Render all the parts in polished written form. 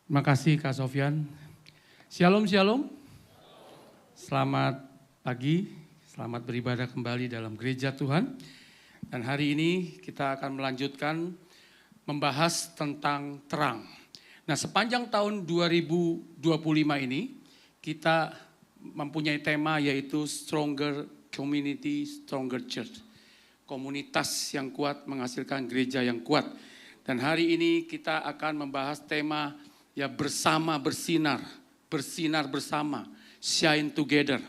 Terima kasih Kak Sofyan. Shalom, shalom. Selamat pagi, selamat beribadah kembali dalam gereja Tuhan. Dan hari ini kita akan melanjutkan membahas tentang terang. Nah, sepanjang tahun 2025 ini kita mempunyai tema yaitu Stronger Community, Stronger Church. Komunitas yang kuat menghasilkan gereja yang kuat. Dan hari ini kita akan membahas tema ya bersama bersinar, bersinar bersama, shine together.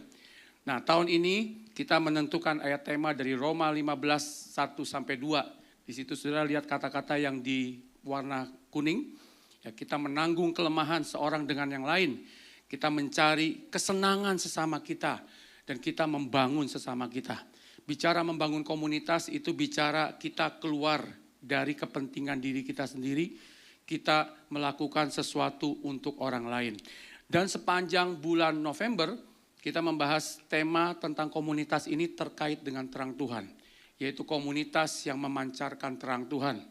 Nah, tahun ini kita menentukan ayat tema dari Roma 15, 1-2. Di situ sudah lihat kata-kata yang di warna kuning. Ya, kita menanggung kelemahan seorang dengan yang lain. Kita mencari kesenangan sesama kita dan kita membangun sesama kita. Bicara membangun komunitas itu bicara kita keluar dari kepentingan diri kita sendiri. Kita melakukan sesuatu untuk orang lain. Dan sepanjang bulan November, kita membahas tema tentang komunitas ini terkait dengan terang Tuhan. Yaitu komunitas yang memancarkan terang Tuhan.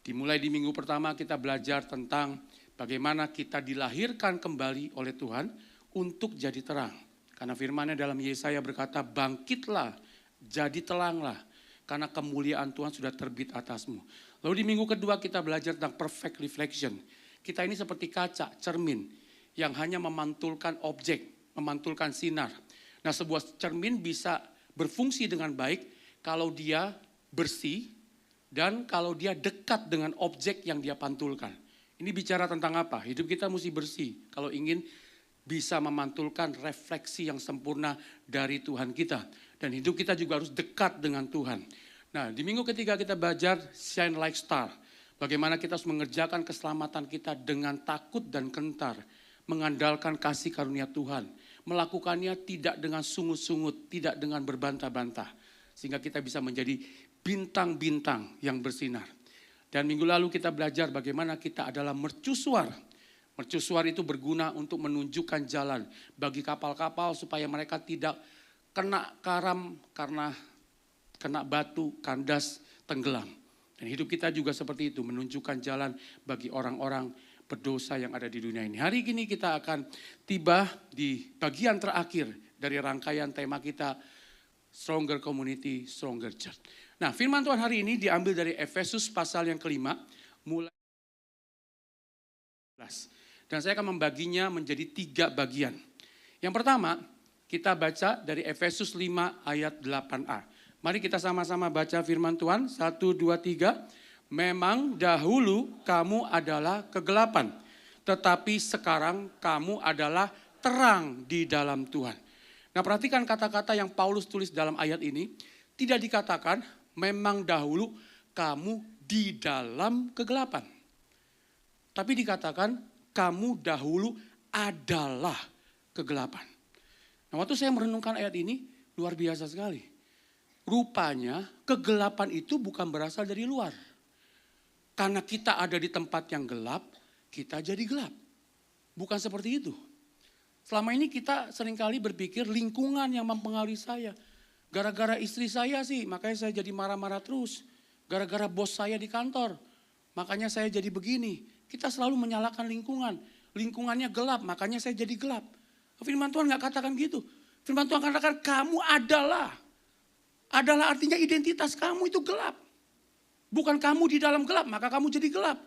Dimulai di minggu pertama kita belajar tentang bagaimana kita dilahirkan kembali oleh Tuhan untuk jadi terang. Karena firman-Nya dalam Yesaya berkata, bangkitlah, jadi teranglah. Karena kemuliaan Tuhan sudah terbit atasmu. Lalu di minggu kedua kita belajar tentang perfect reflection. Kita ini seperti kaca, cermin yang hanya memantulkan objek, memantulkan sinar. Nah, sebuah cermin bisa berfungsi dengan baik kalau dia bersih dan kalau dia dekat dengan objek yang dia pantulkan. Ini bicara tentang apa? Hidup kita mesti bersih kalau ingin bisa memantulkan refleksi yang sempurna dari Tuhan kita. Dan hidup kita juga harus dekat dengan Tuhan. Nah, di minggu ketiga kita belajar shine like star. Bagaimana kita harus mengerjakan keselamatan kita dengan takut dan gentar. Mengandalkan kasih karunia Tuhan. Melakukannya tidak dengan sungut-sungut, tidak dengan berbantah-bantah. Sehingga kita bisa menjadi bintang-bintang yang bersinar. Dan minggu lalu kita belajar bagaimana kita adalah mercusuar. Mercusuar itu berguna untuk menunjukkan jalan bagi kapal-kapal supaya mereka tidak kena karam karena kena batu, kandas, tenggelam. Dan hidup kita juga seperti itu, menunjukkan jalan bagi orang-orang berdosa yang ada di dunia ini. Hari ini kita akan tiba di bagian terakhir dari rangkaian tema kita, Stronger Community, Stronger Church. Nah, firman Tuhan hari ini diambil dari Efesus pasal yang kelima, mulai 11. Dan saya akan membaginya menjadi 3 bagian. Yang pertama, kita baca dari Efesus 5 ayat 8a. Mari kita sama-sama baca firman Tuhan. 1, 2, 3. Memang dahulu kamu adalah kegelapan, tetapi sekarang kamu adalah terang di dalam Tuhan. Nah, perhatikan kata-kata yang Paulus tulis dalam ayat ini. Tidak dikatakan memang dahulu kamu di dalam kegelapan. Tapi dikatakan kamu dahulu adalah kegelapan. Nah, waktu saya merenungkan ayat ini, luar biasa sekali. Rupanya kegelapan itu bukan berasal dari luar. Karena kita ada di tempat yang gelap, kita jadi gelap. Bukan seperti itu. Selama ini kita seringkali berpikir lingkungan yang mempengaruhi saya. Gara-gara istri saya sih, makanya saya jadi marah-marah terus. Gara-gara bos saya di kantor, makanya saya jadi begini. Kita selalu menyalahkan lingkungan. Lingkungannya gelap, makanya saya jadi gelap. Firman Tuhan gak katakan gitu. Firman Tuhan katakan kamu adalah. Adalah artinya identitas kamu itu gelap. Bukan kamu di dalam gelap, maka kamu jadi gelap.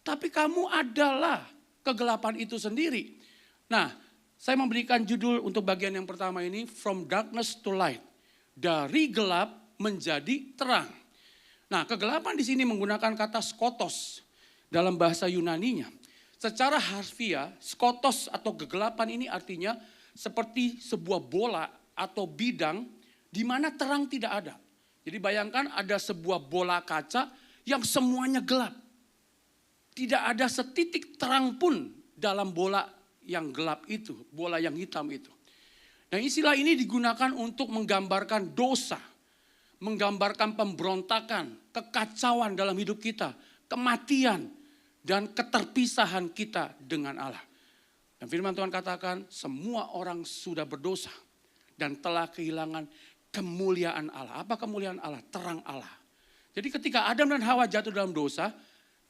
Tapi kamu adalah kegelapan itu sendiri. Nah, saya memberikan judul untuk bagian yang pertama ini, From Darkness to Light. Dari gelap menjadi terang. Nah, kegelapan di sini menggunakan kata skotos dalam bahasa Yunaninya. Secara harfiah, skotos atau kegelapan ini artinya seperti sebuah bola atau bidang di mana terang tidak ada. Jadi bayangkan ada sebuah bola kaca yang semuanya gelap. Tidak ada setitik terang pun dalam bola yang gelap itu, bola yang hitam itu. Nah, istilah ini digunakan untuk menggambarkan dosa, menggambarkan pemberontakan, kekacauan dalam hidup kita, kematian, dan keterpisahan kita dengan Allah. Dan firman Tuhan katakan semua orang sudah berdosa dan telah kehilangan kemuliaan Allah. Apa kemuliaan Allah? Terang Allah. Jadi ketika Adam dan Hawa jatuh dalam dosa,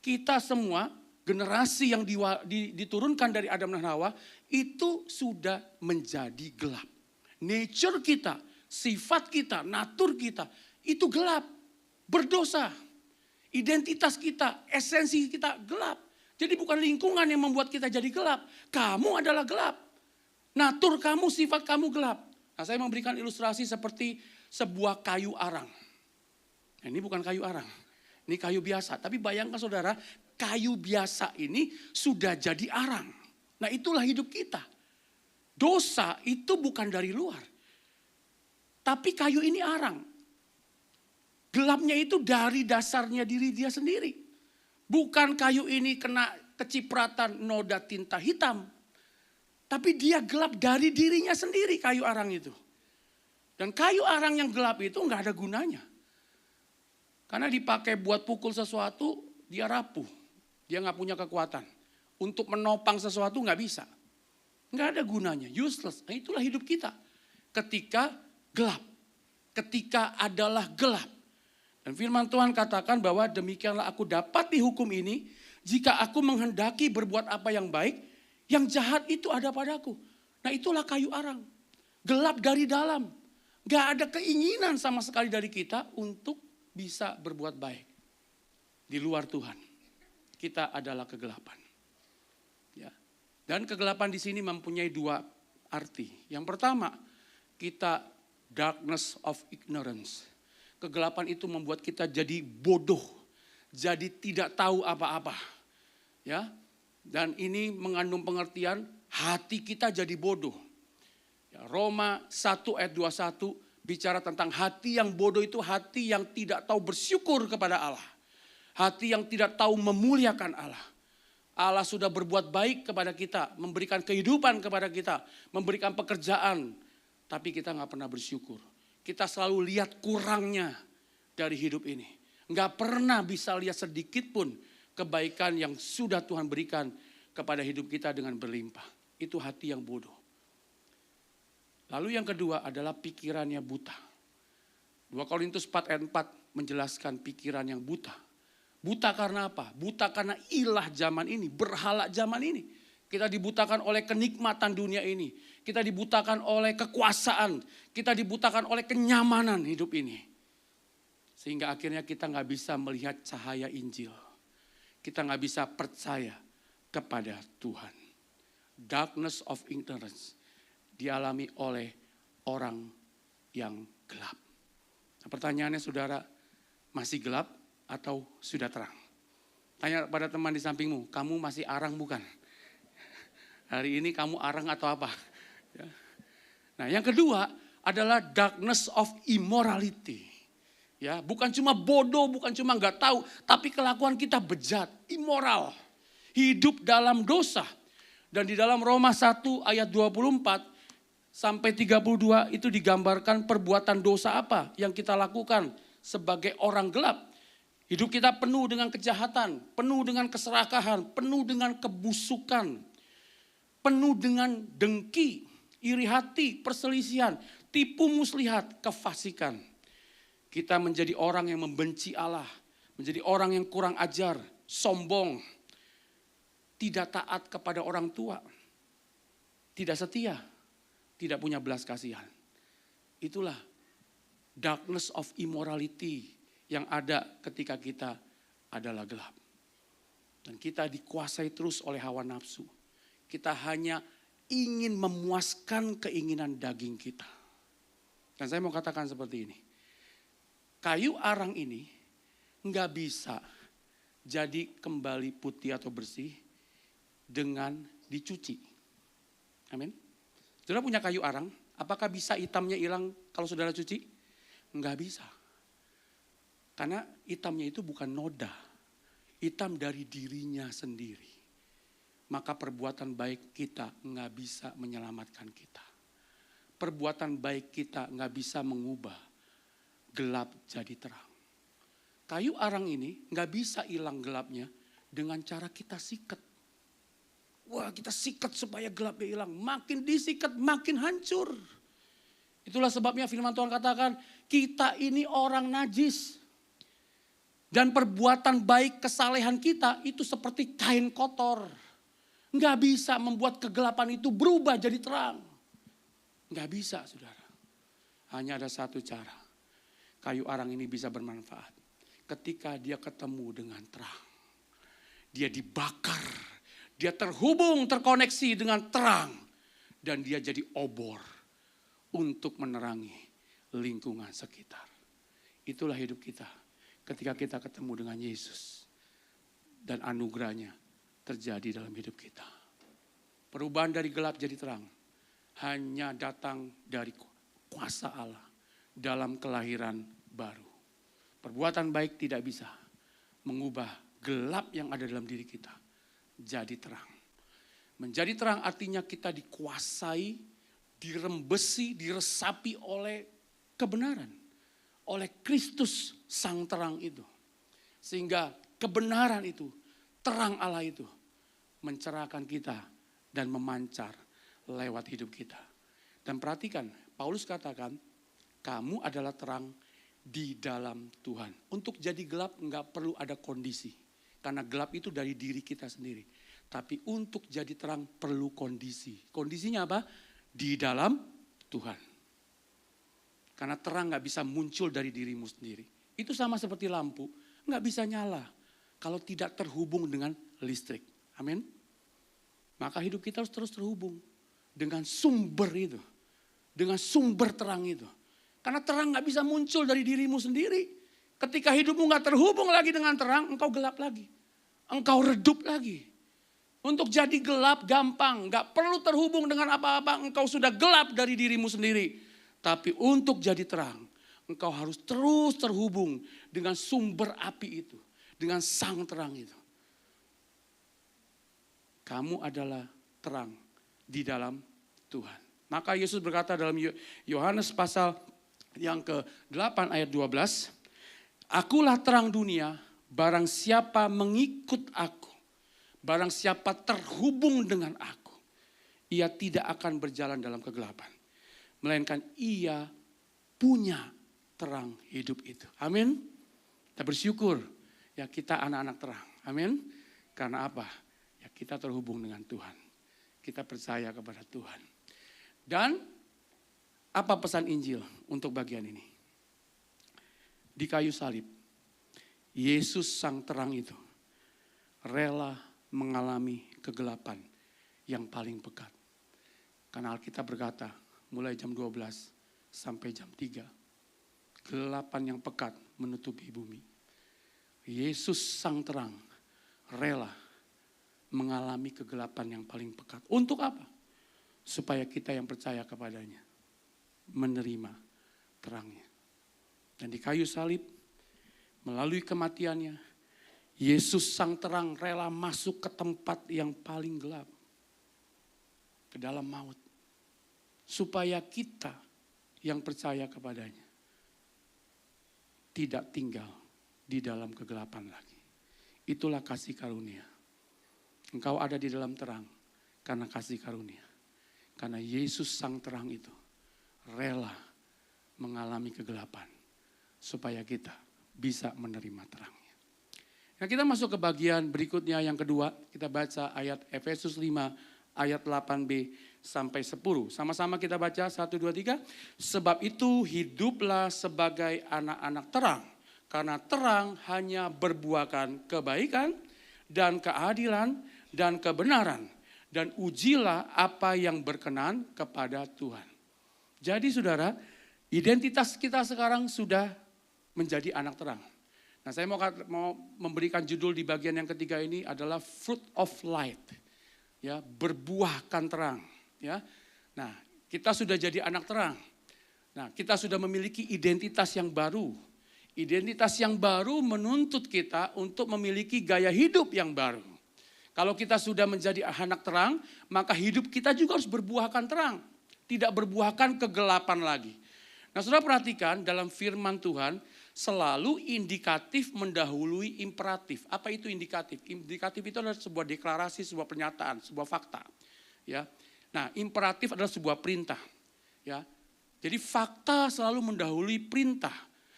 kita semua generasi yang diturunkan dari Adam dan Hawa itu sudah menjadi gelap. Nature kita, sifat kita, natur kita itu gelap, berdosa. Identitas kita, esensi kita gelap. Jadi bukan lingkungan yang membuat kita jadi gelap. Kamu adalah gelap. Natur kamu, sifat kamu gelap. Nah, saya memberikan ilustrasi seperti sebuah kayu arang. Nah, ini bukan kayu arang, ini kayu biasa. Tapi bayangkan saudara, kayu biasa ini sudah jadi arang. Nah, itulah hidup kita. Dosa itu bukan dari luar. Tapi kayu ini arang. Gelapnya itu dari dasarnya diri dia sendiri. Bukan kayu ini kena kecipratan noda tinta hitam. Tapi dia gelap dari dirinya sendiri, kayu arang itu. Dan kayu arang yang gelap itu nggak ada gunanya. Karena dipakai buat pukul sesuatu, dia rapuh. Dia nggak punya kekuatan. Untuk menopang sesuatu nggak bisa. Nggak ada gunanya, useless. Nah, itulah hidup kita. Ketika gelap. Ketika adalah gelap. Dan firman Tuhan katakan bahwa demikianlah aku dapat dihukum ini. Jika aku menghendaki berbuat apa yang baik, yang jahat itu ada padaku. Nah, itulah kayu arang. Gelap dari dalam. Gak ada keinginan sama sekali dari kita untuk bisa berbuat baik. Di luar Tuhan. Kita adalah kegelapan. Ya. Dan kegelapan di sini mempunyai dua arti. Yang pertama, kita darkness of ignorance. Kegelapan itu membuat kita jadi bodoh. Jadi tidak tahu apa-apa. Ya. Dan ini mengandung pengertian hati kita jadi bodoh. Ya, Roma 1 ayat 21 bicara tentang hati yang bodoh itu hati yang tidak tahu bersyukur kepada Allah. Hati yang tidak tahu memuliakan Allah. Allah sudah berbuat baik kepada kita, memberikan kehidupan kepada kita, memberikan pekerjaan. Tapi kita gak pernah bersyukur. Kita selalu lihat kurangnya dari hidup ini. Gak pernah bisa lihat sedikit pun kebaikan yang sudah Tuhan berikan kepada hidup kita dengan berlimpah. Itu hati yang bodoh. Lalu yang kedua adalah pikirannya buta. 2 Korintus 4 ayat 4 menjelaskan pikiran yang buta. Buta karena apa? Buta karena ilah zaman ini, berhala zaman ini. Kita dibutakan oleh kenikmatan dunia ini. Kita dibutakan oleh kekuasaan. Kita dibutakan oleh kenyamanan hidup ini. Sehingga akhirnya kita gak bisa melihat cahaya Injil. Kita gak bisa percaya kepada Tuhan. Darkness of ignorance dialami oleh orang yang gelap. Nah, pertanyaannya saudara, masih gelap atau sudah terang? Tanya pada teman di sampingmu, kamu masih arang bukan? Hari ini kamu arang atau apa? Ya. Nah, yang kedua adalah darkness of immorality. Ya, bukan cuma bodoh, bukan cuma nggak tahu, tapi kelakuan kita bejat, immoral. Hidup dalam dosa. Dan di dalam Roma 1 ayat 24 sampai 32 itu digambarkan perbuatan dosa apa yang kita lakukan sebagai orang gelap. Hidup kita penuh dengan kejahatan, penuh dengan keserakahan, penuh dengan kebusukan, penuh dengan dengki, iri hati, perselisihan, tipu muslihat, kefasikan. Kita menjadi orang yang membenci Allah, menjadi orang yang kurang ajar, sombong, tidak taat kepada orang tua, tidak setia, tidak punya belas kasihan. Itulah darkness of immorality yang ada ketika kita adalah gelap. Dan kita dikuasai terus oleh hawa nafsu. Kita hanya ingin memuaskan keinginan daging kita. Dan saya mau katakan seperti ini. Kayu arang ini nggak bisa jadi kembali putih atau bersih dengan dicuci. Amin. Saudara punya kayu arang, apakah bisa hitamnya hilang kalau saudara cuci? Nggak bisa. Karena hitamnya itu bukan noda. Hitam dari dirinya sendiri. Maka perbuatan baik kita nggak bisa menyelamatkan kita. Perbuatan baik kita nggak bisa mengubah gelap jadi terang. Kayu arang ini nggak bisa hilang gelapnya dengan cara kita sikat. Wah, kita sikat supaya gelapnya hilang. Makin disikat makin hancur. Itulah sebabnya firman Tuhan katakan kita ini orang najis. Dan perbuatan baik kesalehan kita itu seperti kain kotor. Nggak bisa membuat kegelapan itu berubah jadi terang. Nggak bisa, saudara. Hanya ada satu cara. Kayu arang ini bisa bermanfaat. Ketika dia ketemu dengan terang. Dia dibakar. Dia terhubung, terkoneksi dengan terang. Dan dia jadi obor untuk menerangi lingkungan sekitar. Itulah hidup kita. Ketika kita ketemu dengan Yesus. Dan anugerahnya terjadi dalam hidup kita. Perubahan dari gelap jadi terang. Hanya datang dari kuasa Allah. Dalam kelahiran baru. Perbuatan baik tidak bisa mengubah gelap yang ada dalam diri kita. Jadi terang. Menjadi terang artinya kita dikuasai, dirembesi, diresapi oleh kebenaran. Oleh Kristus sang terang itu. Sehingga kebenaran itu, terang Allah itu mencerahkan kita dan memancar lewat hidup kita. Dan perhatikan, Paulus katakan, kamu adalah terang di dalam Tuhan. Untuk jadi gelap enggak perlu ada kondisi. Karena gelap itu dari diri kita sendiri. Tapi untuk jadi terang perlu kondisi. Kondisinya apa? Di dalam Tuhan. Karena terang gak bisa muncul dari dirimu sendiri. Itu sama seperti lampu, gak bisa nyala kalau tidak terhubung dengan listrik. Amin. Maka hidup kita harus terus terhubung dengan sumber itu. Dengan sumber terang itu. Karena terang gak bisa muncul dari dirimu sendiri. Ketika hidupmu gak terhubung lagi dengan terang, engkau gelap lagi. Engkau redup lagi. Untuk jadi gelap gampang, gak perlu terhubung dengan apa-apa, engkau sudah gelap dari dirimu sendiri. Tapi untuk jadi terang, engkau harus terus terhubung dengan sumber api itu. Dengan sang terang itu. Kamu adalah terang di dalam Tuhan. Maka Yesus berkata dalam Yohanes pasal yang ke-8 ayat 12. Akulah terang dunia, barang siapa mengikut aku. Barang siapa terhubung dengan aku. Ia tidak akan berjalan dalam kegelapan. Melainkan ia punya terang hidup itu. Amin. Kita bersyukur ya kita anak-anak terang. Amin. Karena apa? Ya kita terhubung dengan Tuhan. Kita percaya kepada Tuhan. Dan apa pesan Injil untuk bagian ini? Di kayu salib. Yesus sang terang itu rela mengalami kegelapan yang paling pekat. Karena Alkitab berkata, mulai jam 12 sampai jam 3. Kegelapan yang pekat menutupi bumi. Yesus sang terang rela mengalami kegelapan yang paling pekat. Untuk apa? Supaya kita yang percaya kepadanya menerima terangnya. Dan di kayu salib, melalui kematiannya, Yesus sang terang rela masuk ke tempat yang paling gelap. Ke dalam maut. Supaya kita yang percaya kepadanya tidak tinggal di dalam kegelapan lagi. Itulah kasih karunia. Engkau ada di dalam terang karena kasih karunia. Karena Yesus sang terang itu rela mengalami kegelapan supaya kita bisa menerima terangnya. Nah, kita masuk ke bagian berikutnya yang kedua. Kita baca ayat Efesus 5 ayat 8b sampai 10. Sama-sama kita baca 1, 2, 3. Sebab itu hiduplah sebagai anak-anak terang. Karena terang hanya berbuahkan kebaikan dan keadilan dan kebenaran. Dan ujilah apa yang berkenan kepada Tuhan. Jadi saudara, identitas kita sekarang sudah menjadi anak terang. Nah, saya mau memberikan judul di bagian yang ketiga ini adalah fruit of light. Ya, berbuahkan terang, ya. Nah, kita sudah jadi anak terang. Nah, kita sudah memiliki identitas yang baru. Identitas yang baru menuntut kita untuk memiliki gaya hidup yang baru. Kalau kita sudah menjadi anak terang, maka hidup kita juga harus berbuahkan terang. Tidak berbuahkan kegelapan lagi. Nah, saudara perhatikan dalam firman Tuhan, selalu indikatif mendahului imperatif. Apa itu indikatif? Indikatif itu adalah sebuah deklarasi, sebuah pernyataan, sebuah fakta. Ya. Nah, imperatif adalah sebuah perintah. Ya. Jadi fakta selalu mendahului perintah.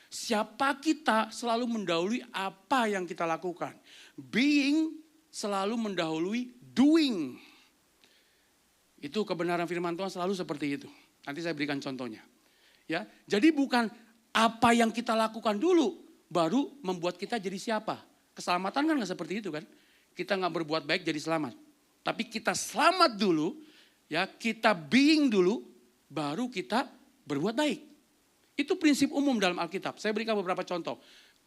Siapa kita selalu mendahului apa yang kita lakukan. Being selalu mendahului doing. Itu kebenaran firman Tuhan selalu seperti itu. Nanti saya berikan contohnya. Ya, jadi bukan apa yang kita lakukan dulu baru membuat kita jadi siapa. Keselamatan kan nggak seperti itu kan. Kita nggak berbuat baik jadi selamat. Tapi kita selamat dulu, ya kita being dulu, baru kita berbuat baik. Itu prinsip umum dalam Alkitab. Saya berikan beberapa contoh.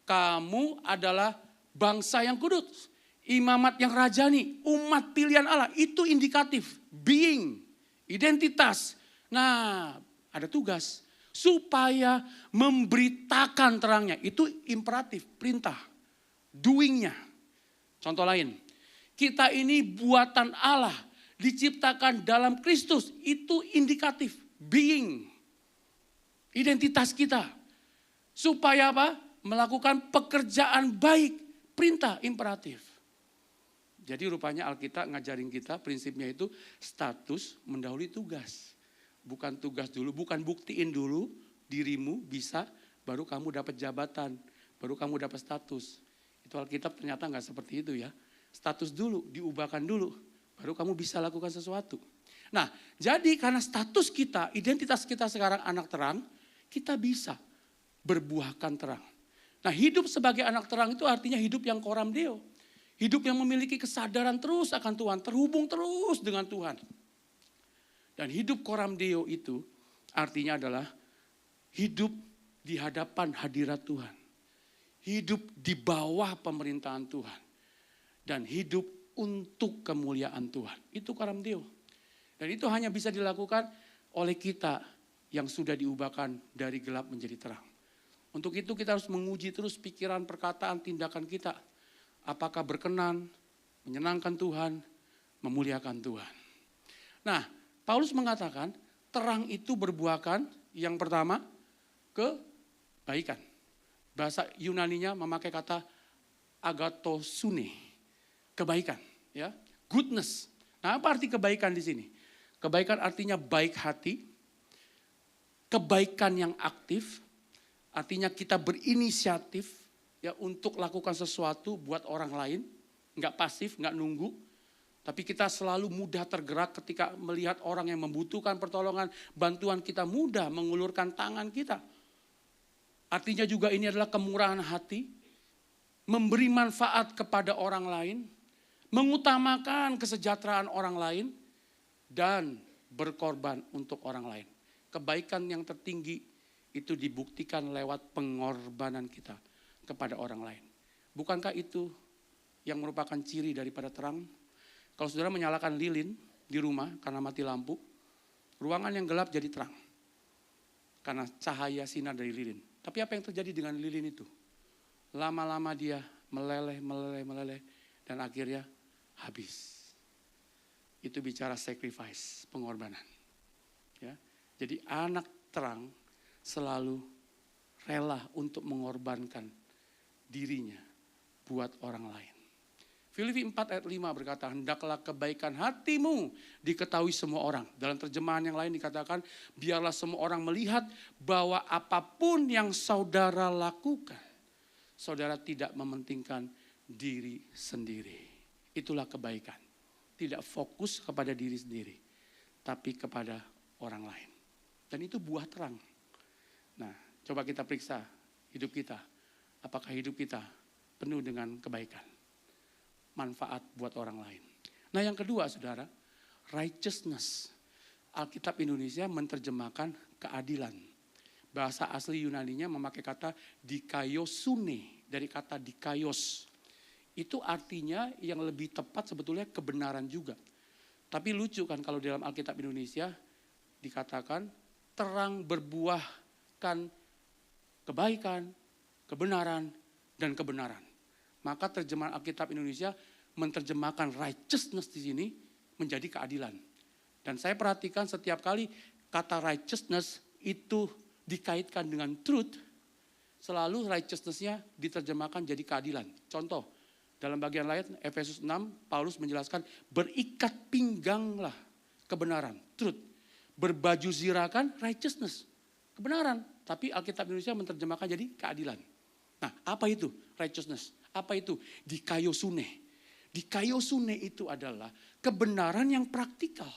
Kamu adalah bangsa yang kudus, imamat yang rajani, umat pilihan Allah. Itu indikatif, being, identitas. Nah, ada tugas supaya memberitakan terangnya. Itu imperatif, perintah, doingnya. Contoh lain, kita ini buatan Allah, diciptakan dalam Kristus. Itu indikatif, being. Identitas kita. Supaya apa? Melakukan pekerjaan baik. Perintah imperatif. Jadi rupanya Alkitab ngajarin kita prinsipnya itu status mendahului tugas. Bukan tugas dulu, bukan buktiin dulu dirimu bisa, baru kamu dapat jabatan, baru kamu dapat status. Itu Alkitab ternyata nggak seperti itu ya. Status dulu, diubahkan dulu, baru kamu bisa lakukan sesuatu. Nah, jadi karena status kita, identitas kita sekarang anak terang, kita bisa berbuahkan terang. Nah, hidup sebagai anak terang itu artinya hidup yang koram deo. Hidup yang memiliki kesadaran terus akan Tuhan, terhubung terus dengan Tuhan. Dan hidup koram deo itu artinya adalah hidup di hadapan hadirat Tuhan. Hidup di bawah pemerintahan Tuhan. Dan hidup untuk kemuliaan Tuhan. Itu koram deo. Dan itu hanya bisa dilakukan oleh kita yang sudah diubahkan dari gelap menjadi terang. Untuk itu kita harus menguji terus pikiran, perkataan, tindakan kita. Apakah berkenan, menyenangkan Tuhan, memuliakan Tuhan. Nah, Paulus mengatakan terang itu berbuahkan yang pertama kebaikan. Bahasa Yunaninya memakai kata agatosune, kebaikan, ya, goodness. Nah, apa arti kebaikan di sini? Kebaikan artinya baik hati, kebaikan yang aktif, artinya kita berinisiatif ya untuk lakukan sesuatu buat orang lain, nggak pasif, nggak nunggu, tapi kita selalu mudah tergerak ketika melihat orang yang membutuhkan pertolongan, bantuan kita mudah mengulurkan tangan kita. Artinya juga ini adalah kemurahan hati, memberi manfaat kepada orang lain, mengutamakan kesejahteraan orang lain, dan berkorban untuk orang lain. Kebaikan yang tertinggi itu dibuktikan lewat pengorbanan kita kepada orang lain. Bukankah itu yang merupakan ciri daripada terang? Kalau saudara menyalakan lilin di rumah karena mati lampu, ruangan yang gelap jadi terang. Karena cahaya sinar dari lilin. Tapi apa yang terjadi dengan lilin itu? Lama-lama dia meleleh, dan akhirnya habis. Itu bicara sacrifice, pengorbanan. Ya. Jadi anak terang selalu rela untuk mengorbankan dirinya buat orang lain. Filipi 4 ayat 5 berkata, hendaklah kebaikan hatimu diketahui semua orang. Dalam terjemahan yang lain dikatakan, biarlah semua orang melihat bahwa apapun yang saudara lakukan, saudara tidak mementingkan diri sendiri. Itulah kebaikan. Tidak fokus kepada diri sendiri, tapi kepada orang lain. Dan itu buah terang. Nah, coba kita periksa hidup kita. Apakah hidup kita penuh dengan kebaikan? Manfaat buat orang lain. Nah, yang kedua, saudara, righteousness. Alkitab Indonesia menerjemahkan keadilan. Bahasa asli Yunaninya memakai kata dikaiosune, dari kata dikaios. Itu artinya yang lebih tepat sebetulnya kebenaran juga. Tapi lucu kan kalau dalam Alkitab Indonesia dikatakan terang berbuahkan kebaikan, kebenaran, dan kebenaran. Maka terjemahan Alkitab Indonesia menerjemahkan righteousness di sini menjadi keadilan. Dan saya perhatikan setiap kali kata righteousness itu dikaitkan dengan truth, selalu righteousness-nya diterjemahkan jadi keadilan. Contoh, dalam bagian lain Efesus 6, Paulus menjelaskan berikat pingganglah kebenaran, truth. Berbaju zirakan righteousness. kebenaran. Tapi Alkitab Indonesia menerjemahkan jadi keadilan. Nah, apa itu righteousness? Apa itu dikaiosune? Dikaiosune itu adalah kebenaran yang praktikal.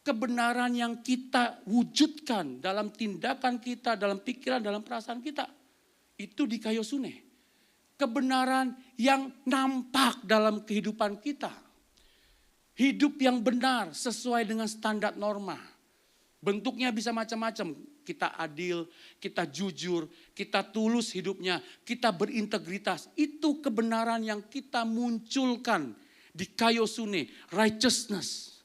Kebenaran yang kita wujudkan dalam tindakan kita, dalam pikiran, dalam perasaan kita. Itu dikaiosune. Kebenaran yang nampak dalam kehidupan kita. Hidup yang benar sesuai dengan standar norma. Bentuknya bisa macam-macam. Kita adil, kita jujur, kita tulus hidupnya, kita berintegritas. Itu kebenaran yang kita munculkan di kaiosune, righteousness.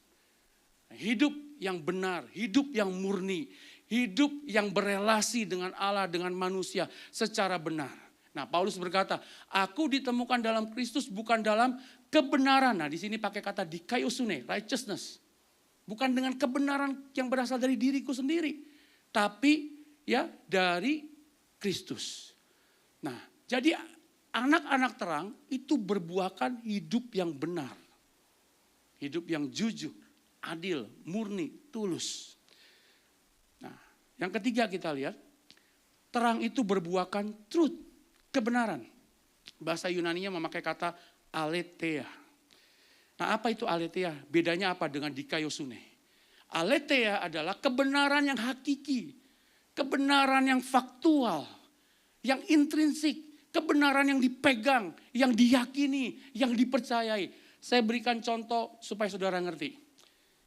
Hidup yang benar, hidup yang murni, hidup yang berelasi dengan Allah, dengan manusia secara benar. Nah, Paulus berkata, aku ditemukan dalam Kristus bukan dalam kebenaran. Nah, di sini pakai kata dikaiosune, righteousness. Bukan dengan kebenaran yang berasal dari diriku sendiri, tapi ya dari Kristus. Nah, jadi anak-anak terang itu berbuahkan hidup yang benar. Hidup yang jujur, adil, murni, tulus. Nah, yang ketiga kita lihat, terang itu berbuahkan truth, kebenaran. Bahasa Yunaninya memakai kata aletheia. Nah, apa itu aletheia? Bedanya apa dengan dikaiosune? Aletheia adalah kebenaran yang hakiki, kebenaran yang faktual, yang intrinsik, kebenaran yang dipegang, yang diyakini, yang dipercayai. Saya berikan contoh supaya saudara ngerti.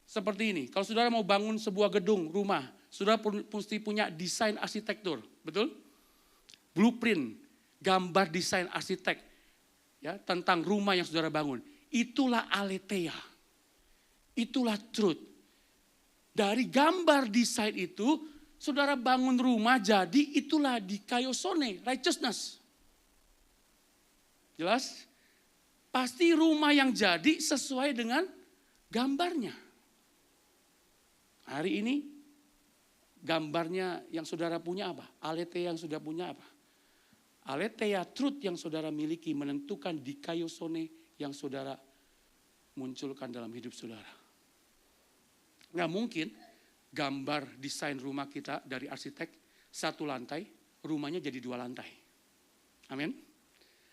Seperti ini, kalau saudara mau bangun sebuah gedung, rumah, saudara mesti punya desain arsitektur, betul? Blueprint, gambar desain arsitek ya, tentang rumah yang saudara bangun. Itulah aletheia, itulah truth. Dari gambar desain itu, saudara bangun rumah jadi itulah dikaiosune, righteousness. Jelas? Pasti rumah yang jadi sesuai dengan gambarnya. Hari ini gambarnya yang saudara punya apa? Aletheia yang sudah punya apa? Aletheia truth yang saudara miliki menentukan dikaiosune yang saudara munculkan dalam hidup saudara. Nggak mungkin gambar desain rumah kita dari arsitek 1 lantai, rumahnya jadi 2 lantai. Amin.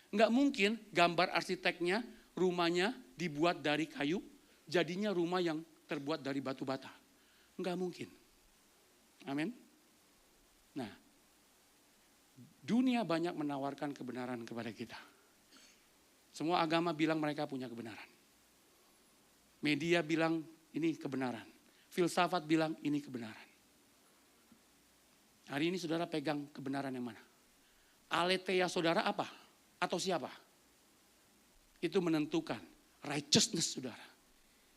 Nggak mungkin gambar arsiteknya rumahnya dibuat dari kayu, jadinya rumah yang terbuat dari batu bata. Nggak mungkin. Amin. Nah, dunia banyak menawarkan kebenaran kepada kita. Semua agama bilang mereka punya kebenaran. Media bilang ini kebenaran. Filsafat bilang ini kebenaran. Hari ini saudara pegang kebenaran yang mana? Aletheia saudara apa? Atau siapa? Itu menentukan righteousness saudara.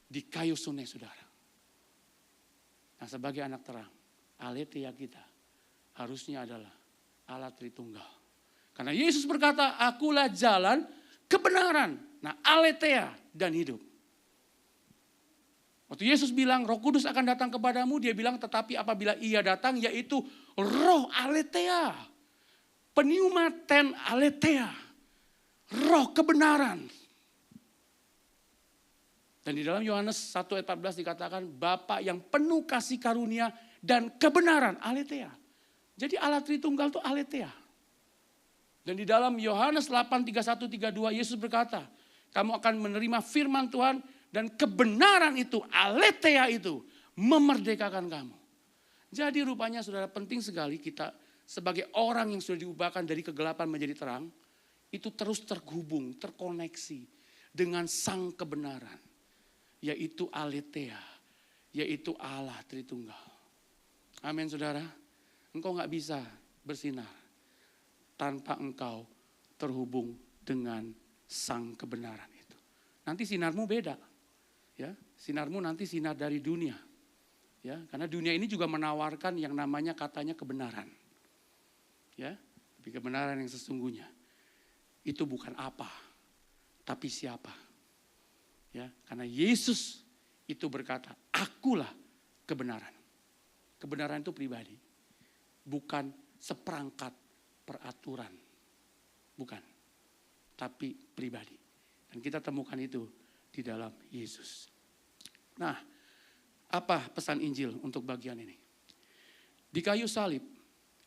Dikaiosune saudara. Nah, sebagai anak terang, aletheia kita harusnya adalah Allah Tritunggal. Karena Yesus berkata, akulah jalan, kebenaran, nah aletheia dan hidup. Waktu Yesus bilang Roh Kudus akan datang kepadamu, dia bilang tetapi apabila ia datang yaitu roh aletheia, pneumaten aletheia, roh kebenaran. Dan di dalam Yohanes 1 ayat 14 dikatakan Bapa yang penuh kasih karunia dan kebenaran, aletheia. Jadi Allah Tritunggal itu aletheia. Dan di dalam Yohanes 8, 31, 32 Yesus berkata, kamu akan menerima firman Tuhan dan kebenaran itu, aletheia itu, memerdekakan kamu. Jadi rupanya saudara penting sekali kita sebagai orang yang sudah diubahkan dari kegelapan menjadi terang, itu terus terhubung, terkoneksi dengan sang kebenaran. Yaitu aletheia, yaitu Allah Tritunggal. Amin saudara. Engkau gak bisa bersinar tanpa engkau terhubung dengan sang kebenaran itu. Nanti sinarmu beda. Ya, sinarmu nanti sinar dari dunia. Ya, karena dunia ini juga menawarkan yang namanya katanya kebenaran. Ya, tapi kebenaran yang sesungguhnya itu bukan apa, tapi siapa. Ya, karena Yesus itu berkata, akulah kebenaran. Kebenaran itu pribadi, bukan seperangkat peraturan, bukan, tapi pribadi. Dan kita temukan itu di dalam Yesus. Nah, apa pesan Injil untuk bagian ini? Di kayu salib,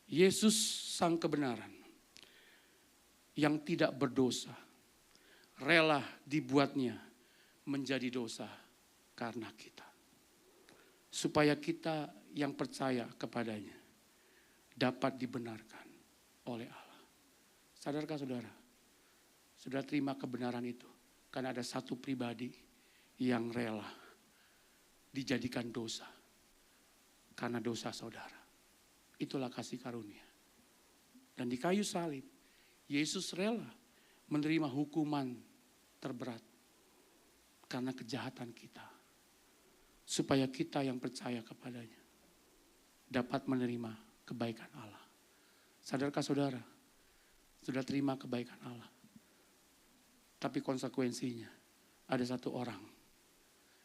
Yesus sang kebenaran yang tidak berdosa, rela dibuatnya menjadi dosa karena kita. Supaya kita yang percaya kepadanya dapat dibenarkan oleh Allah. Sadarkah saudara? Saudara terima kebenaran itu karena ada satu pribadi yang rela dijadikan dosa karena dosa saudara. Itulah kasih karunia. Dan di kayu salib, Yesus rela menerima hukuman terberat karena kejahatan kita. Supaya kita yang percaya kepadanya dapat menerima kebaikan Allah. Sadarkah saudara? Sudah terima kebaikan Allah. Tapi konsekuensinya ada satu orang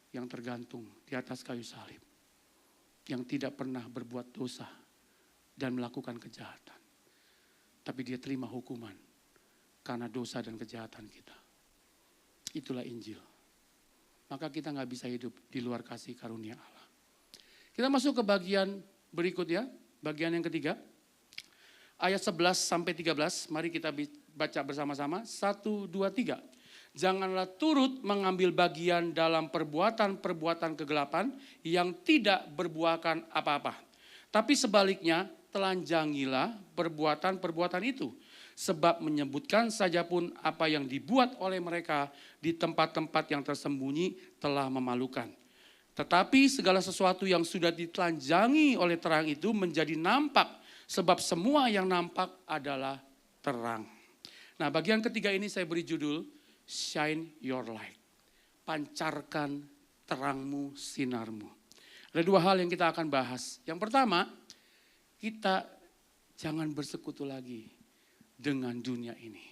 yang tergantung di atas kayu salib. Yang tidak pernah berbuat dosa dan melakukan kejahatan. Tapi dia terima hukuman karena dosa dan kejahatan kita. Itulah Injil. Maka kita gak bisa hidup di luar kasih karunia Allah. Kita masuk ke bagian berikutnya, bagian yang ketiga. Ayat 11 sampai 13, mari kita baca bersama-sama. 1, 2, 3. Janganlah turut mengambil bagian dalam perbuatan-perbuatan kegelapan yang tidak berbuahkan apa-apa. Tapi sebaliknya, telanjangilah perbuatan-perbuatan itu. Sebab menyebutkan saja pun apa yang dibuat oleh mereka di tempat-tempat yang tersembunyi telah memalukan. Tetapi segala sesuatu yang sudah ditelanjangi oleh terang itu menjadi nampak. Sebab semua yang nampak adalah terang. Nah, bagian ketiga ini saya beri judul Shine Your Light. Pancarkan terangmu, sinarmu. Ada dua hal yang kita akan bahas. Yang pertama, kita jangan bersekutu lagi dengan dunia ini.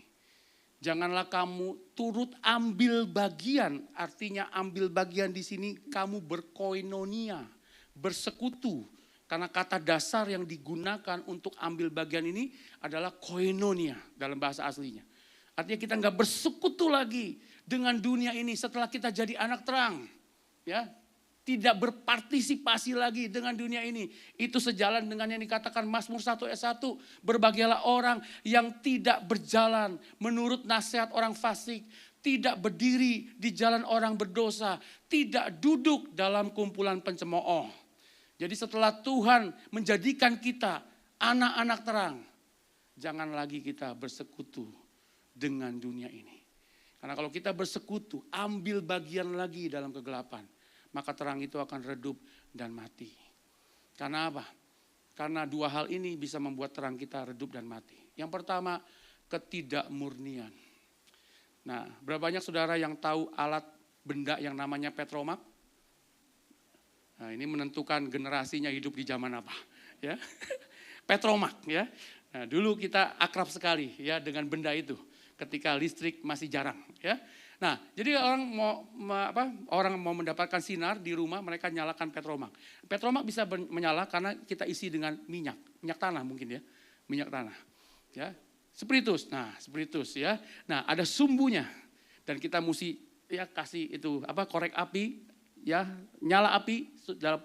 Janganlah kamu turut ambil bagian, artinya ambil bagian di sini kamu berkoinonia, bersekutu. Karena kata dasar yang digunakan untuk ambil bagian ini adalah koinonia dalam bahasa aslinya. Artinya kita nggak bersekutu lagi dengan dunia ini setelah kita jadi anak terang. Ya, tidak berpartisipasi lagi dengan dunia ini. Itu sejalan dengan yang dikatakan Mazmur 1 ayat 1. Berbahagialah orang yang tidak berjalan menurut nasihat orang fasik. Tidak berdiri di jalan orang berdosa. Tidak duduk dalam kumpulan pencemooh. Jadi setelah Tuhan menjadikan kita anak-anak terang. Jangan lagi kita bersekutu dengan dunia ini. Karena kalau kita bersekutu, ambil bagian lagi dalam kegelapan. Maka terang itu akan redup dan mati. Karena apa? Karena dua hal ini bisa membuat terang kita redup dan mati. Yang pertama, ketidakmurnian. Nah, berapa banyak saudara yang tahu alat benda yang namanya petromak? Nah, ini menentukan generasinya hidup di zaman apa, ya. Petromak, ya. Nah, dulu kita akrab sekali ya dengan benda itu ketika listrik masih jarang, ya. Nah, jadi orang mau mendapatkan sinar di rumah, mereka nyalakan petromak. Petromak bisa menyala karena kita isi dengan minyak tanah mungkin ya, minyak tanah. Ya, spiritus. Nah, spiritus ya. Nah, ada sumbunya dan kita mesti ya kasih itu korek api ya, nyala api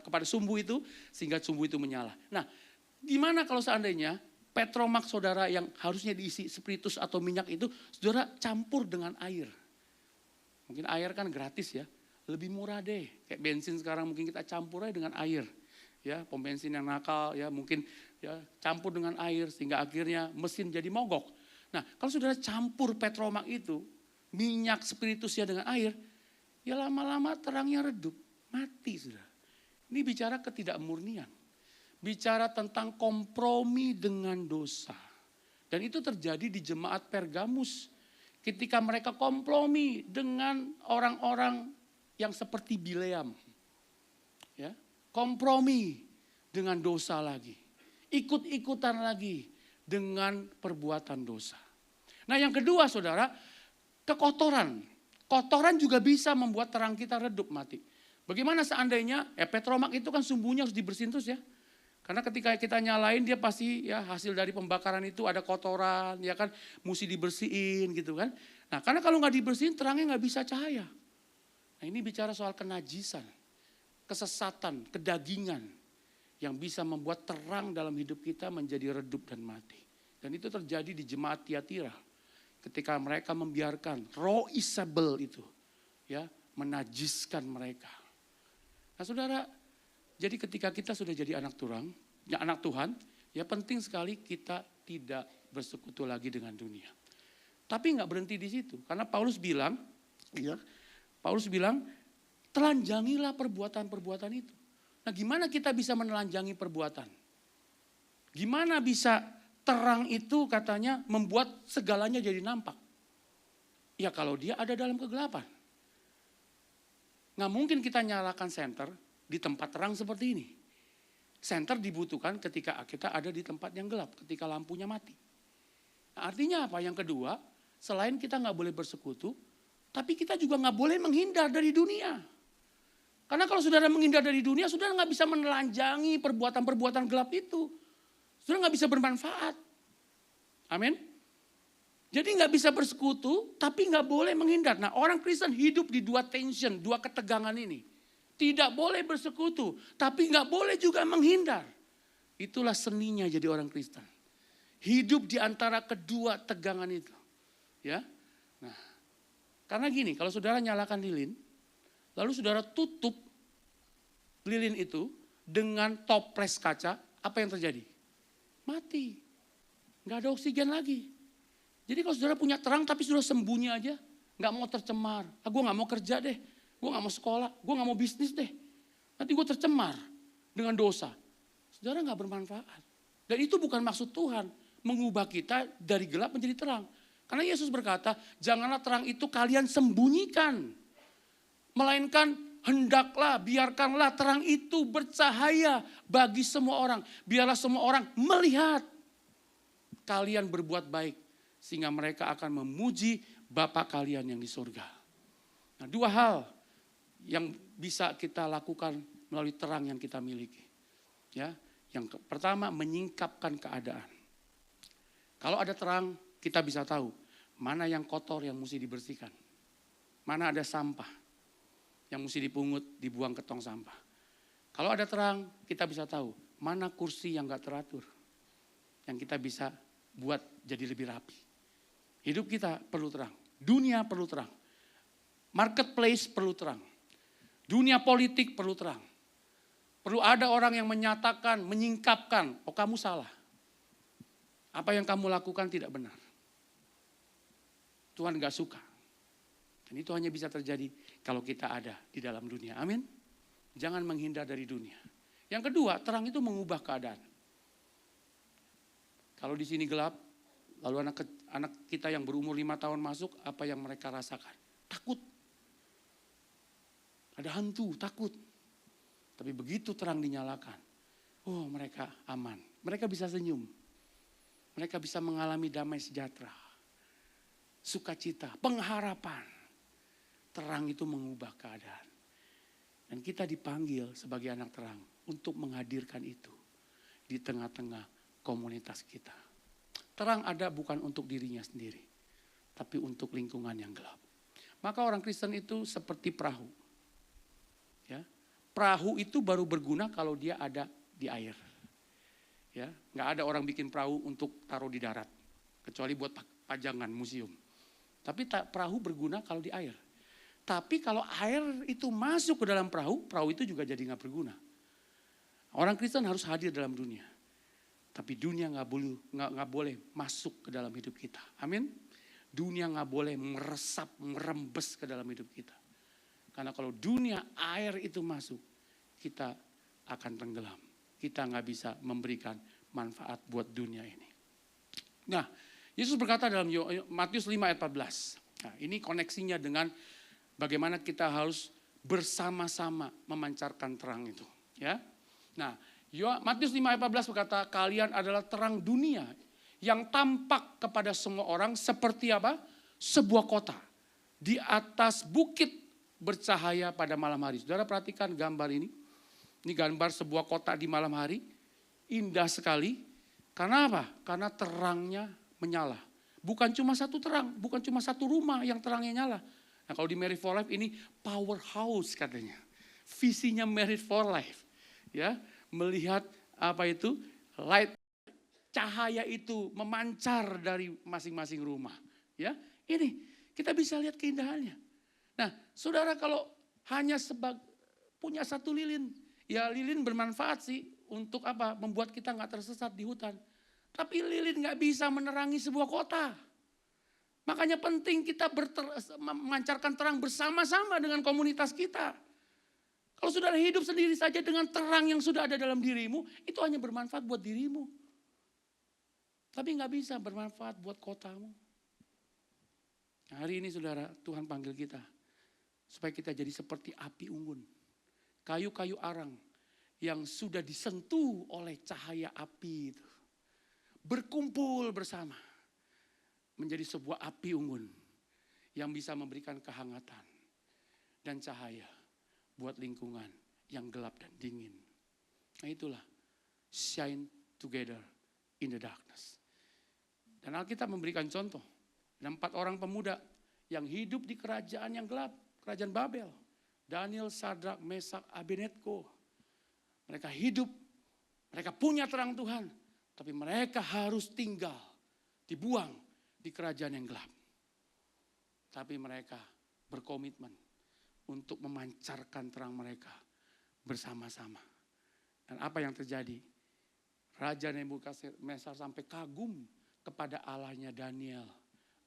kepada sumbu itu sehingga sumbu itu menyala. Nah, gimana kalau seandainya petromak saudara yang harusnya diisi spiritus atau minyak itu saudara campur dengan air? Mungkin air kan gratis ya, lebih murah deh. Kayak bensin sekarang mungkin kita campur aja dengan air. Ya, pom bensin yang nakal ya mungkin ya campur dengan air sehingga akhirnya mesin jadi mogok. Nah, kalau saudara campur petromak itu, minyak spiritusnya dengan air, ya lama-lama terangnya redup, mati saudara. Ini bicara ketidakmurnian. Bicara tentang kompromi dengan dosa. Dan itu terjadi di jemaat Pergamus. Ketika mereka kompromi dengan orang-orang yang seperti Bileam. Ya, kompromi dengan dosa lagi. Ikut-ikutan lagi dengan perbuatan dosa. Nah, yang kedua saudara, kekotoran. Kotoran juga bisa membuat terang kita redup mati. Bagaimana seandainya petromak itu kan sumbunya harus dibersihin terus ya. Karena ketika kita nyalain dia pasti ya hasil dari pembakaran itu ada kotoran ya kan, mesti dibersihin gitu kan. Nah, karena kalau nggak dibersihin terangnya nggak bisa cahaya. Nah, ini bicara soal kenajisan, kesesatan, kedagingan yang bisa membuat terang dalam hidup kita menjadi redup dan mati. Dan itu terjadi di jemaat Tiatira. Ketika mereka membiarkan roh Isabel itu ya menajiskan mereka. Nah saudara, jadi ketika kita sudah jadi anak Tuhan, ya penting sekali kita tidak bersekutu lagi dengan dunia. Tapi nggak berhenti di situ, karena Paulus bilang, telanjangilah perbuatan-perbuatan itu. Nah gimana kita bisa menelanjangi perbuatan? Gimana bisa terang itu katanya membuat segalanya jadi nampak? Ya kalau dia ada dalam kegelapan. Nggak mungkin kita nyalakan senter di tempat terang seperti ini. Senter dibutuhkan ketika kita ada di tempat yang gelap, ketika lampunya mati. Nah, artinya apa? Yang kedua, selain kita nggak boleh bersekutu, tapi kita juga nggak boleh menghindar dari dunia. Karena kalau saudara menghindar dari dunia, saudara nggak bisa menelanjangi perbuatan-perbuatan gelap itu. Saudara nggak bisa bermanfaat. Amin. Jadi nggak bisa bersekutu, tapi nggak boleh menghindar. Nah orang Kristen hidup di dua tension, dua ketegangan ini. Tidak boleh bersekutu, tapi nggak boleh juga menghindar. Itulah seninya jadi orang Kristen. Hidup di antara kedua tegangan itu. Ya. Nah, karena gini, kalau saudara nyalakan lilin, lalu saudara tutup lilin itu dengan toples kaca, apa yang terjadi? Mati. Nggak ada oksigen lagi. Jadi kalau saudara punya terang tapi sudah sembunyi aja, nggak mau tercemar. Gue nggak mau kerja deh, gue nggak mau sekolah, gue nggak mau bisnis deh. Nanti gue tercemar dengan dosa. Saudara nggak bermanfaat. Dan itu bukan maksud Tuhan, mengubah kita dari gelap menjadi terang. Karena Yesus berkata, janganlah terang itu kalian sembunyikan. Melainkan hendaklah, biarkanlah terang itu bercahaya bagi semua orang. Biarlah semua orang melihat kalian berbuat baik. Sehingga mereka akan memuji Bapa kalian yang di surga. Nah, dua hal yang bisa kita lakukan melalui terang yang kita miliki. Ya, yang pertama menyingkapkan keadaan. Kalau ada terang, kita bisa tahu mana yang kotor yang mesti dibersihkan. Mana ada sampah yang mesti dipungut, dibuang ke tong sampah. Kalau ada terang, kita bisa tahu mana kursi yang gak teratur. Yang kita bisa buat jadi lebih rapi. Hidup kita perlu terang. Dunia perlu terang. Marketplace perlu terang. Dunia politik perlu terang. Perlu ada orang yang menyatakan, menyingkapkan, oh kamu salah. Apa yang kamu lakukan tidak benar. Tuhan gak suka. Dan itu hanya bisa terjadi kalau kita ada di dalam dunia. Amin. Jangan menghindar dari dunia. Yang kedua, terang itu mengubah keadaan. Kalau di sini gelap, lalu anak kita yang berumur 5 tahun masuk, apa yang mereka rasakan? Takut. Ada hantu, takut. Tapi begitu terang dinyalakan, oh mereka aman. Mereka bisa senyum. Mereka bisa mengalami damai sejahtera. Sukacita, pengharapan. Terang itu mengubah keadaan. Dan kita dipanggil sebagai anak terang untuk menghadirkan itu di tengah-tengah komunitas kita. Terang ada bukan untuk dirinya sendiri, tapi untuk lingkungan yang gelap. Maka orang Kristen itu seperti perahu. Ya, perahu itu baru berguna kalau dia ada di air. Ya, nggak ada orang bikin perahu untuk taruh di darat, kecuali buat pajangan museum. Tapi perahu berguna kalau di air. Tapi kalau air itu masuk ke dalam perahu, perahu itu juga jadi nggak berguna. Orang Kristen harus hadir dalam dunia. Tapi dunia nggak boleh masuk ke dalam hidup kita. Amin. Dunia nggak boleh meresap, merembes ke dalam hidup kita. Karena kalau dunia air itu masuk, kita akan tenggelam. Kita nggak bisa memberikan manfaat buat dunia ini. Nah, Yesus berkata dalam Matius 5 ayat 14. Nah, ini koneksinya dengan bagaimana kita harus bersama-sama memancarkan terang itu. Ya. Nah, Matius 5 ayat 14 berkata, kalian adalah terang dunia yang tampak kepada semua orang seperti apa? Sebuah kota di atas bukit bercahaya pada malam hari. Saudara perhatikan gambar ini. Ini gambar sebuah kota di malam hari. Indah sekali. Karena apa? Karena terangnya menyala. Bukan cuma satu terang, bukan cuma satu rumah yang terangnya nyala. Nah kalau di Married for Life ini powerhouse katanya. Visinya Married for Life. Ya, melihat Apa itu? Light, cahaya itu memancar dari masing-masing rumah. Ya, ini kita bisa lihat keindahannya. Nah, saudara kalau hanya punya satu lilin, ya lilin bermanfaat sih untuk apa? Membuat kita nggak tersesat di hutan. Tapi lilin nggak bisa menerangi sebuah kota. Makanya penting kita memancarkan terang bersama-sama dengan komunitas kita. Kalau saudara hidup sendiri saja dengan terang yang sudah ada dalam dirimu, itu hanya bermanfaat buat dirimu. Tapi nggak bisa bermanfaat buat kotamu. Nah, hari ini saudara, Tuhan panggil kita. Supaya kita jadi seperti api unggun. Kayu-kayu arang yang sudah disentuh oleh cahaya api itu. Berkumpul bersama. Menjadi sebuah api unggun. Yang bisa memberikan kehangatan. Dan cahaya. Buat lingkungan yang gelap dan dingin. Nah itulah. Shine together in the darkness. Dan Alkitab memberikan contoh. Ada 4 orang pemuda yang hidup di kerajaan yang gelap. Kerajaan Babel. Daniel, Sadrak, Mesak, Abednego. Mereka hidup. Mereka punya terang Tuhan. Tapi mereka harus tinggal. Dibuang di kerajaan yang gelap. Tapi mereka berkomitmen untuk memancarkan terang mereka bersama-sama. Dan apa yang terjadi? Raja Nebukadnezar sampai kagum kepada Allahnya Daniel.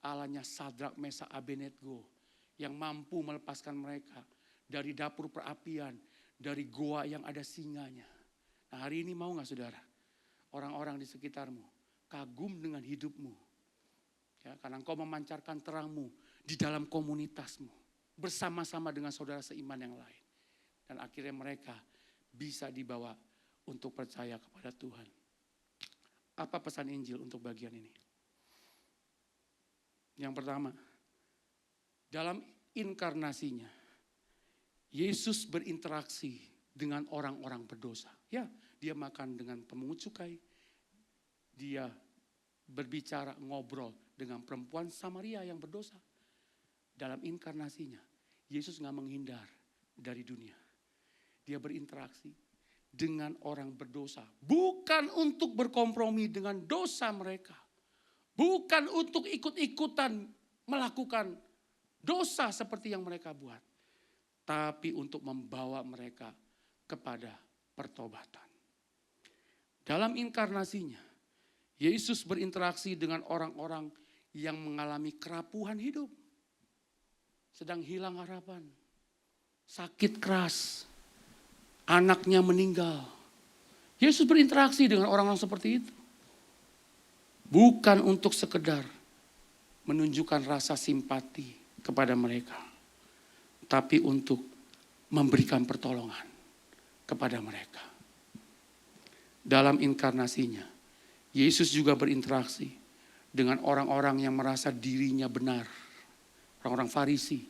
Allahnya Sadrak, Mesak, Abednego. Yang mampu melepaskan mereka dari dapur perapian. Dari goa yang ada singanya. Nah hari ini mau gak saudara? Orang-orang di sekitarmu kagum dengan hidupmu. Ya, karena engkau memancarkan terangmu di dalam komunitasmu. Bersama-sama dengan saudara seiman yang lain. Dan akhirnya mereka bisa dibawa untuk percaya kepada Tuhan. Apa pesan Injil untuk bagian ini? Yang pertama, dalam inkarnasinya, Yesus berinteraksi dengan orang-orang berdosa. Ya, dia makan dengan pemungut cukai. Dia berbicara, ngobrol dengan perempuan Samaria yang berdosa. Dalam inkarnasinya, Yesus gak menghindar dari dunia. Dia berinteraksi dengan orang berdosa. Bukan untuk berkompromi dengan dosa mereka. Bukan untuk ikut-ikutan melakukan dosa seperti yang mereka buat. Tapi untuk membawa mereka kepada pertobatan. Dalam inkarnasinya, Yesus berinteraksi dengan orang-orang yang mengalami kerapuhan hidup. Sedang hilang harapan. Sakit keras. Anaknya meninggal. Yesus berinteraksi dengan orang-orang seperti itu. Bukan untuk sekedar menunjukkan rasa simpati kepada mereka. Tapi untuk memberikan pertolongan kepada mereka. Dalam inkarnasinya, Yesus juga berinteraksi dengan orang-orang yang merasa dirinya benar. Orang-orang Farisi,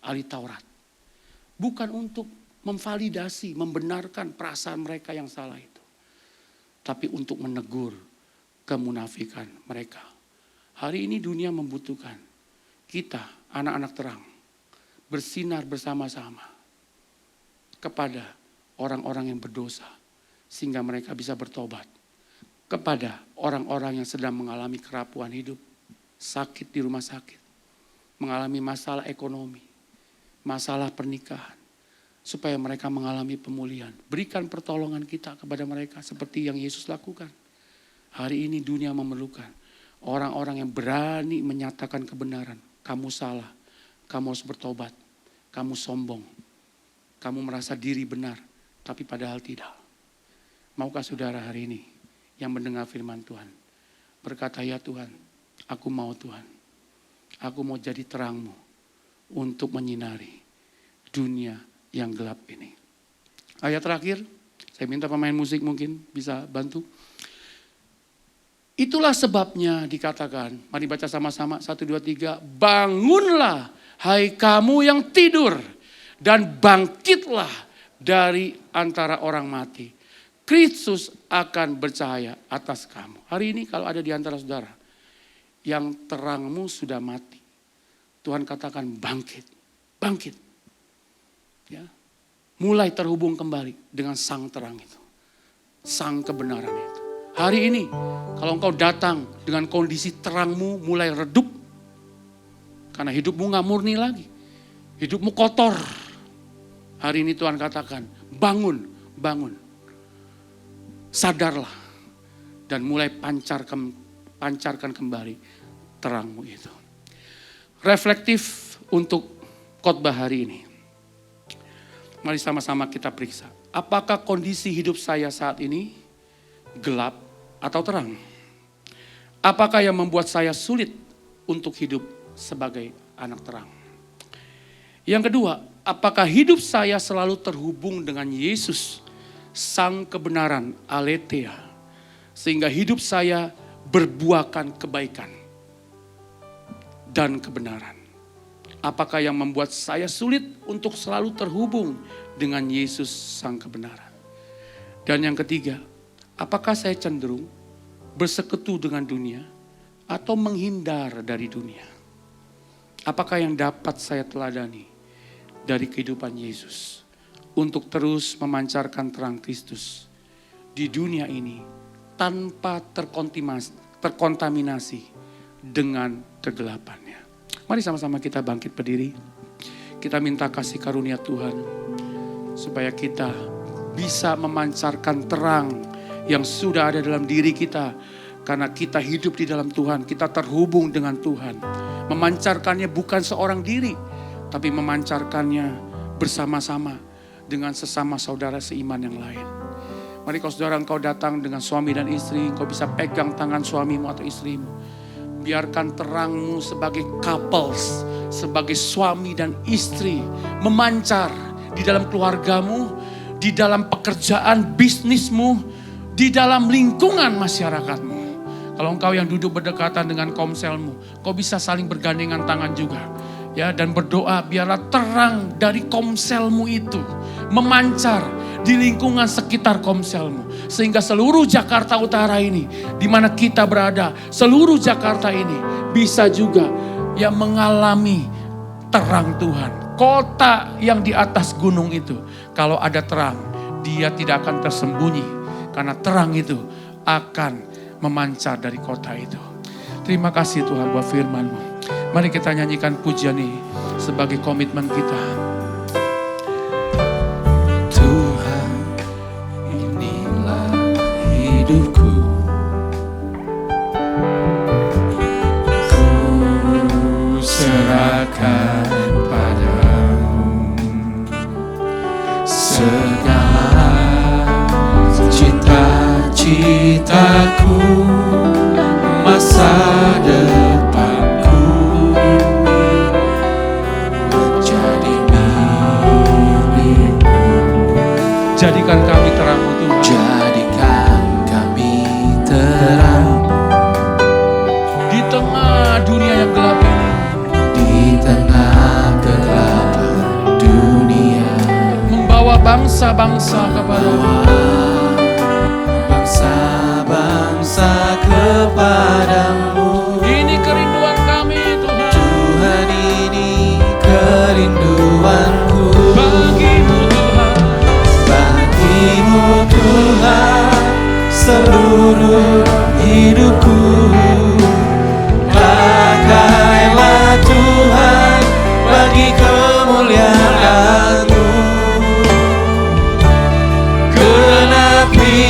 ahli Taurat. Bukan untuk memvalidasi, membenarkan perasaan mereka yang salah itu. Tapi untuk menegur kemunafikan mereka. Hari ini dunia membutuhkan kita, anak-anak terang, bersinar bersama-sama kepada orang-orang yang berdosa. Sehingga mereka bisa bertobat. Kepada orang-orang yang sedang mengalami kerapuhan hidup. Sakit di rumah sakit. Mengalami masalah ekonomi. Masalah pernikahan. Supaya mereka mengalami pemulihan. Berikan pertolongan kita kepada mereka seperti yang Yesus lakukan. Hari ini dunia memerlukan orang-orang yang berani menyatakan kebenaran. Kamu salah, kamu harus bertobat, kamu sombong, kamu merasa diri benar, tapi padahal tidak. Maukah saudara hari ini yang mendengar firman Tuhan berkata, ya Tuhan, aku mau Tuhan, aku mau jadi terangmu untuk menyinari dunia yang gelap ini. Ayat terakhir, saya minta pemain musik mungkin bisa bantu. Itulah sebabnya dikatakan, mari baca sama-sama, 1, 2, 3. Bangunlah hai kamu yang tidur dan bangkitlah dari antara orang mati. Kristus akan bercahaya atas kamu. Hari ini kalau ada di antara saudara yang terangmu sudah mati. Tuhan katakan bangkit, bangkit. Ya. Mulai terhubung kembali dengan sang terang itu. sang kebenaran itu. Hari ini, kalau engkau datang dengan kondisi terangmu mulai redup, karena hidupmu gak murni lagi, hidupmu kotor. Hari ini Tuhan katakan, bangun, sadarlah, dan mulai pancarkan kembali terangmu itu. Reflektif untuk khotbah hari ini. Mari sama-sama kita periksa. Apakah kondisi hidup saya saat ini gelap atau terang? Apakah yang membuat saya sulit untuk hidup sebagai anak terang? Yang kedua, apakah hidup saya selalu terhubung dengan Yesus, sang kebenaran, aletheia, sehingga hidup saya berbuahkan kebaikan dan kebenaran? Apakah yang membuat saya sulit untuk selalu terhubung dengan Yesus sang kebenaran? Dan yang ketiga, apakah saya cenderung bersekutu dengan dunia atau menghindar dari dunia? Apakah yang dapat saya teladani dari kehidupan Yesus untuk terus memancarkan terang Kristus di dunia ini tanpa terkontaminasi dengan kegelapannya? Mari sama-sama kita bangkit berdiri. Kita minta kasih karunia Tuhan supaya kita bisa memancarkan terang yang sudah ada dalam diri kita. Karena kita hidup di dalam Tuhan, kita terhubung dengan Tuhan. Memancarkannya bukan seorang diri, tapi memancarkannya bersama-sama dengan sesama saudara seiman yang lain. Mari kalau saudara engkau datang dengan suami dan istri, engkau bisa pegang tangan suamimu atau istrimu. Biarkan terangmu sebagai couples, sebagai suami dan istri memancar di dalam keluargamu, di dalam pekerjaan bisnismu, di dalam lingkungan masyarakatmu. Kalau engkau yang duduk berdekatan dengan komselmu, kau bisa saling bergandengan tangan juga. Ya, dan berdoa biarlah terang dari komselmu itu memancar di lingkungan sekitar komselmu. Sehingga seluruh Jakarta Utara ini, di mana kita berada, seluruh Jakarta ini bisa juga yang mengalami terang Tuhan. Kota yang di atas gunung itu, kalau ada terang, dia tidak akan tersembunyi. Karena terang itu akan memancar dari kota itu. Terima kasih Tuhan buat firman-Mu. Mari kita nyanyikan pujian ini sebagai komitmen kita. Tuhan, inilah hidupku. Ku serahkan padamu segala cita-citaku, masa depanku menjadi milik-Mu. Jadikan kami terang-Mu Tuhan. Jadikan kami terang Di tengah dunia yang gelap ini. di tengah kegelapan dunia. Membawa bangsa-bangsa kepada-Mu. Bangsa-bangsa kepadamu. Ini kerinduan kami Tuhan. Tuhan, ini kerinduanku. Bagimu Tuhan. Bagimu Tuhan, seluruh hidupku. Pakailah Tuhan bagi kemuliaan-Mu. Genapi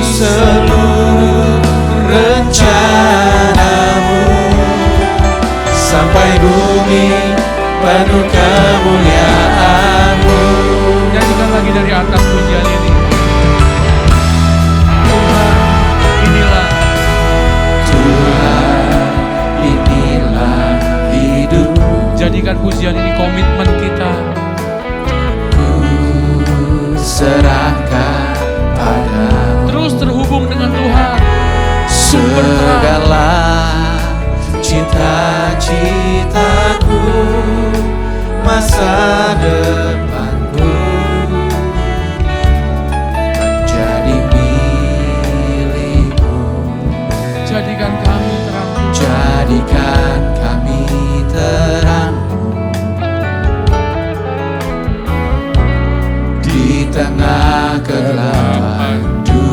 seluruh rencana-Mu sampai bumi penuh kemuliaan-Mu. Nyanyikan lagi dari atas pujian ini. Tuhan, inilah hidupku. Jadikan pujian ini komitmen kita. Ku serahkan padamu Terus terhubung dengan Tuhan. Sumber terang. segala cita-citaku, masa depanku menjadi milik-Mu. Jadikan kami terang. Jadikan kami terang di tengah kegelapan dunia.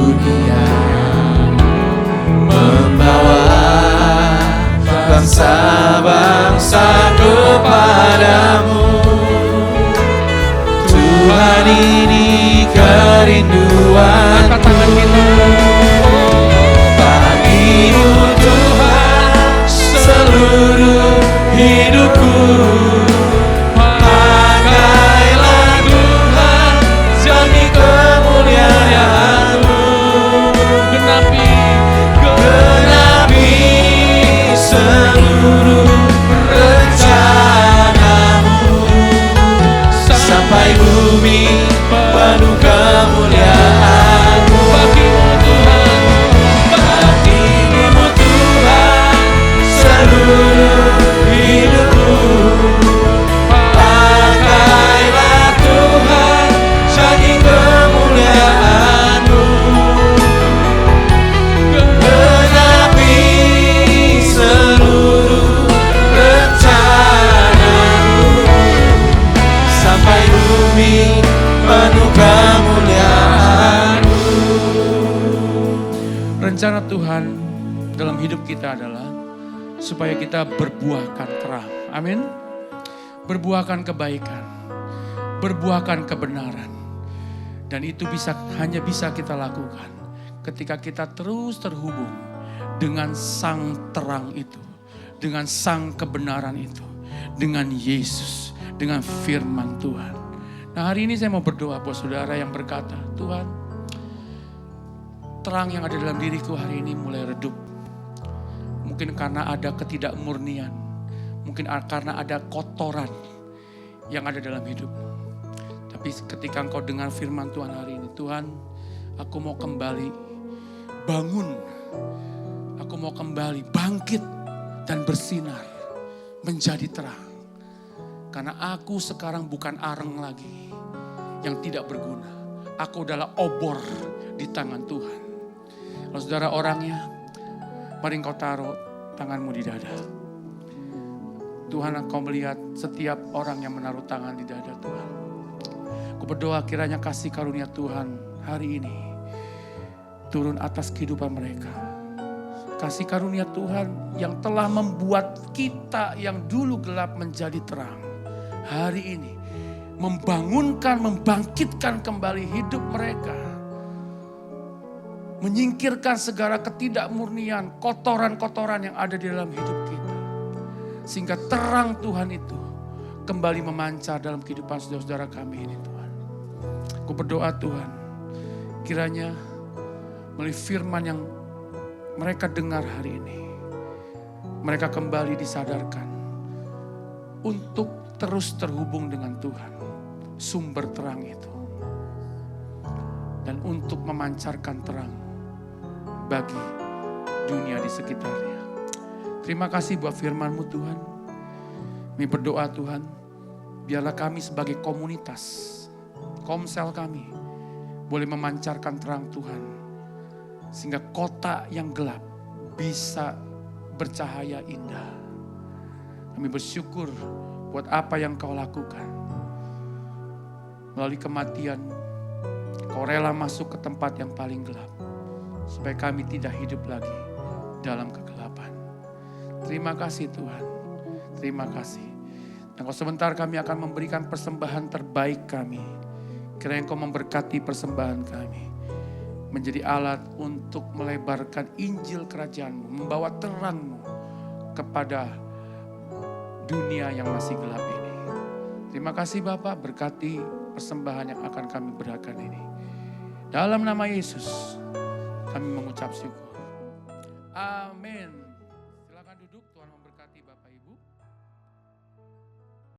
Tuhan ini kerinduan Angkat tangan kita. bagimu Tuhan seluruh hidupku. Pakailah Tuhan demi kemuliaan-Mu. Genapi seluruh rencana-Mu sampai bumi penuh kemuliaan-Mu. Bagimu Tuhan seluruh hidupku. Pakailah Tuhan bagi kemuliaan-Mu. Genapi seluruh rencana-Mu sampai bumi penuh kemuliaan-Mu. Rencana Tuhan dalam hidup kita adalah supaya kita berbuahkan terang. Amin. Berbuahkan kebaikan, berbuahkan kebenaran. Dan itu hanya bisa kita lakukan ketika kita terus terhubung dengan sang terang itu, dengan sang kebenaran itu, dengan Yesus, dengan firman Tuhan. Nah, hari ini saya mau berdoa buat saudara yang berkata, Tuhan, terang yang ada dalam diriku hari ini mulai redup. Mungkin karena ada ketidakmurnian, mungkin karena ada kotoran yang ada dalam hidupmu. Tapi ketika engkau dengar firman Tuhan hari ini, Tuhan, aku mau kembali bangun. Aku mau kembali bangkit dan bersinar menjadi terang. Karena aku sekarang bukan areng lagi yang tidak berguna. Aku adalah obor di tangan Tuhan. Kalau saudara orangnya, mari engkau taruh tanganmu di dada. Tuhan, engkau melihat setiap orang yang menaruh tangan di dada Tuhan. Aku berdoa kiranya kasih karunia Tuhan hari ini turun atas kehidupan mereka. Kasih karunia Tuhan yang telah membuat kita yang dulu gelap menjadi terang. Hari ini membangunkan, membangkitkan kembali hidup mereka. Menyingkirkan segala ketidakmurnian, kotoran-kotoran yang ada di dalam hidup kita. Sehingga terang Tuhan itu kembali memancar dalam kehidupan saudara-saudara kami ini Tuhan. Aku berdoa Tuhan, kiranya melalui firman yang mereka dengar hari ini, mereka kembali disadarkan untuk terus terhubung dengan Tuhan, sumber terang itu. Dan untuk memancarkan terang bagi dunia di sekitarnya. Terima kasih buat firman-Mu Tuhan. Kami berdoa Tuhan, biarlah kami sebagai komunitas, komsel kami, boleh memancarkan terang Tuhan. Sehingga kota yang gelap bisa bercahaya indah. Kami bersyukur buat apa yang Kau lakukan. Melalui kematian, Kau rela masuk ke tempat yang paling gelap. Supaya kami tidak hidup lagi dalam kegelapan. Terima kasih Tuhan. Terima kasih. Dan kalau sebentar kami akan memberikan persembahan terbaik kami. Kiranya Engkau memberkati persembahan kami. Menjadi alat untuk melebarkan Injil Kerajaan-Mu. Membawa terang-Mu kepada dunia yang masih gelap ini. Terima kasih Bapak, berkati persembahan yang akan kami berikan ini. Dalam nama Yesus, kami mengucap syukur. Amin. Silakan duduk, Tuhan memberkati Bapak Ibu.